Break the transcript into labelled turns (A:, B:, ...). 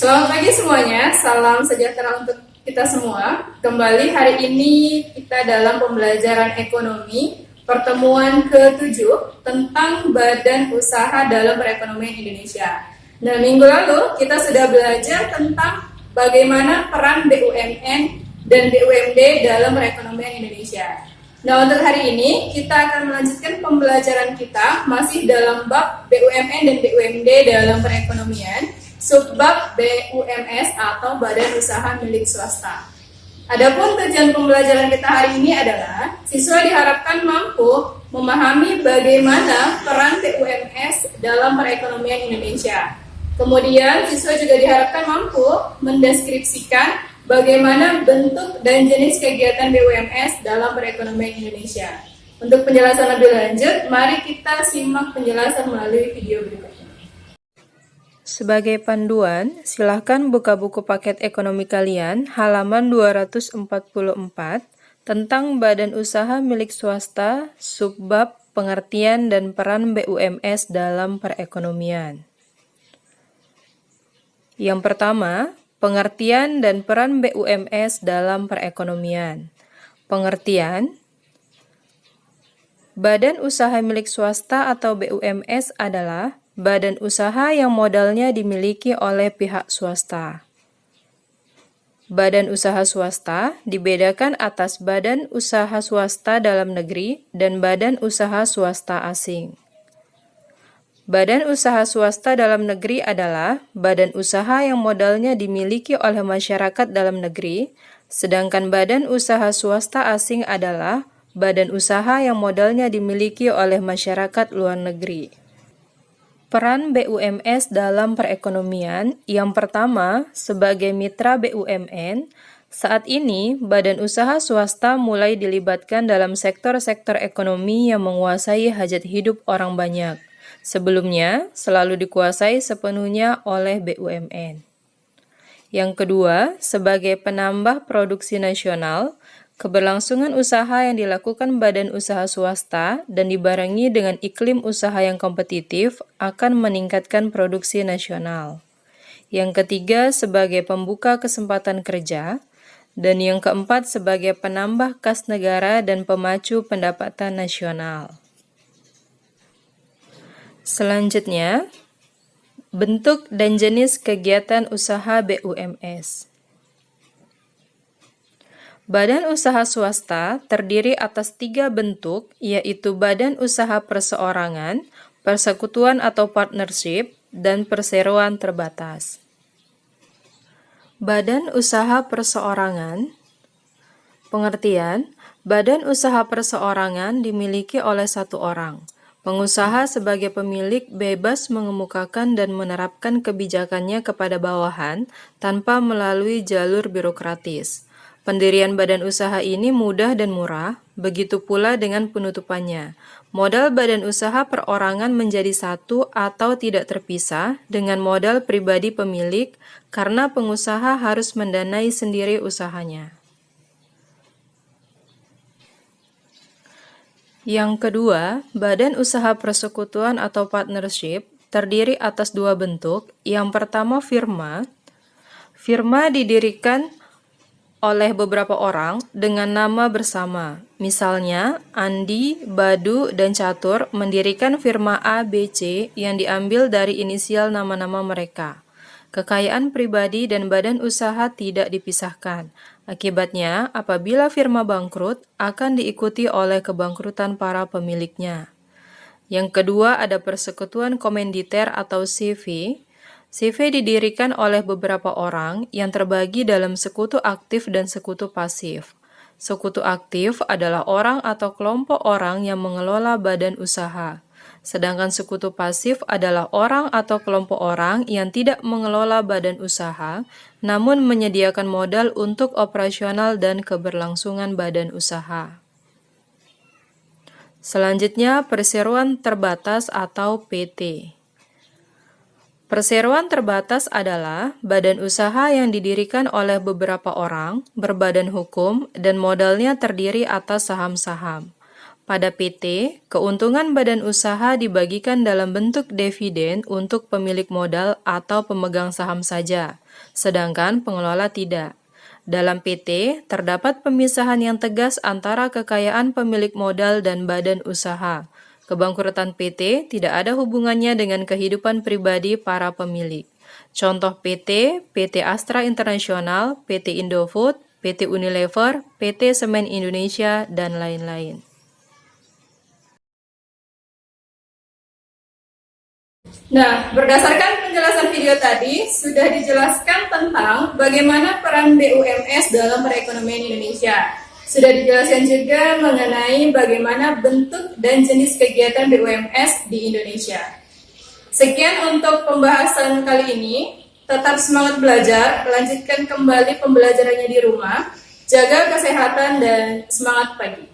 A: Selamat pagi semuanya, salam sejahtera untuk kita semua. Kembali hari ini kita dalam pembelajaran ekonomi, pertemuan ke-7 tentang Badan Usaha dalam Perekonomian Indonesia. Nah, minggu lalu kita sudah belajar tentang bagaimana peran BUMN dan BUMD dalam perekonomian Indonesia. Nah, untuk hari ini kita akan melanjutkan pembelajaran kita masih dalam bab BUMN dan BUMD dalam perekonomian, subbab BUMS atau Badan Usaha Milik Swasta. Adapun tujuan pembelajaran kita hari ini adalah siswa diharapkan mampu memahami bagaimana peran BUMS dalam perekonomian Indonesia. Kemudian siswa juga diharapkan mampu mendeskripsikan bagaimana bentuk dan jenis kegiatan BUMS dalam perekonomian Indonesia. Untuk penjelasan lebih lanjut, mari kita simak penjelasan melalui video berikut.
B: Sebagai panduan, silahkan buka buku paket ekonomi kalian halaman 244 tentang Badan Usaha Milik Swasta, subbab pengertian dan peran BUMS dalam perekonomian. Yang pertama, pengertian dan peran BUMS dalam perekonomian. Pengertian: Badan Usaha Milik Swasta atau BUMS adalah badan usaha yang modalnya dimiliki oleh pihak swasta. Badan usaha swasta dibedakan atas badan usaha swasta dalam negeri dan badan usaha swasta asing. Badan usaha swasta dalam negeri adalah badan usaha yang modalnya dimiliki oleh masyarakat dalam negeri, sedangkan badan usaha swasta asing adalah badan usaha yang modalnya dimiliki oleh masyarakat luar negeri. Peran BUMS dalam perekonomian. Yang pertama, sebagai mitra BUMN, saat ini badan usaha swasta mulai dilibatkan dalam sektor-sektor ekonomi yang menguasai hajat hidup orang banyak. Sebelumnya, selalu dikuasai sepenuhnya oleh BUMN. Yang kedua, sebagai penambah produksi nasional, keberlangsungan usaha yang dilakukan badan usaha swasta dan dibarengi dengan iklim usaha yang kompetitif akan meningkatkan produksi nasional. Yang ketiga, sebagai pembuka kesempatan kerja, dan yang keempat, sebagai penambah kas negara dan pemacu pendapatan nasional. Selanjutnya, bentuk dan jenis kegiatan usaha BUMS. Badan usaha swasta terdiri atas 3 bentuk, yaitu badan usaha perseorangan, persekutuan atau partnership, dan perseroan terbatas. Badan usaha perseorangan. Pengertian: badan usaha perseorangan dimiliki oleh satu orang. Pengusaha sebagai pemilik bebas mengemukakan dan menerapkan kebijakannya kepada bawahan tanpa melalui jalur birokratis. Pendirian badan usaha ini mudah dan murah, begitu pula dengan penutupannya. Modal badan usaha perorangan menjadi satu atau tidak terpisah dengan modal pribadi pemilik karena pengusaha harus mendanai sendiri usahanya. Yang kedua, badan usaha persekutuan atau partnership terdiri atas 2 bentuk. Yang pertama, firma. Firma didirikan oleh beberapa orang dengan nama bersama. Misalnya, Andi, Badu, dan Catur mendirikan firma ABC yang diambil dari inisial nama-nama mereka. Kekayaan pribadi dan badan usaha tidak dipisahkan. Akibatnya, apabila firma bangkrut, akan diikuti oleh kebangkrutan para pemiliknya. Yang kedua, ada persekutuan komanditer atau CV. CV didirikan oleh beberapa orang yang terbagi dalam sekutu aktif dan sekutu pasif. Sekutu aktif adalah orang atau kelompok orang yang mengelola badan usaha. Sedangkan sekutu pasif adalah orang atau kelompok orang yang tidak mengelola badan usaha, namun menyediakan modal untuk operasional dan keberlangsungan badan usaha. Selanjutnya, perseroan terbatas atau PT. Perseroan terbatas adalah badan usaha yang didirikan oleh beberapa orang, berbadan hukum, dan modalnya terdiri atas saham-saham. Pada PT, keuntungan badan usaha dibagikan dalam bentuk dividen untuk pemilik modal atau pemegang saham saja, sedangkan pengelola tidak. Dalam PT, terdapat pemisahan yang tegas antara kekayaan pemilik modal dan badan usaha. Kebangkrutan PT tidak ada hubungannya dengan kehidupan pribadi para pemilik. Contoh PT, PT Astra International, PT Indofood, PT Unilever, PT Semen Indonesia, dan lain-lain.
A: Nah, berdasarkan penjelasan video tadi, sudah dijelaskan tentang bagaimana peran BUMS dalam perekonomian Indonesia. Sudah dijelaskan juga mengenai bagaimana bentuk dan jenis kegiatan BUMS di Indonesia. Sekian untuk pembahasan kali ini. Tetap semangat belajar, lanjutkan kembali pembelajarannya di rumah, jaga kesehatan dan semangat pagi.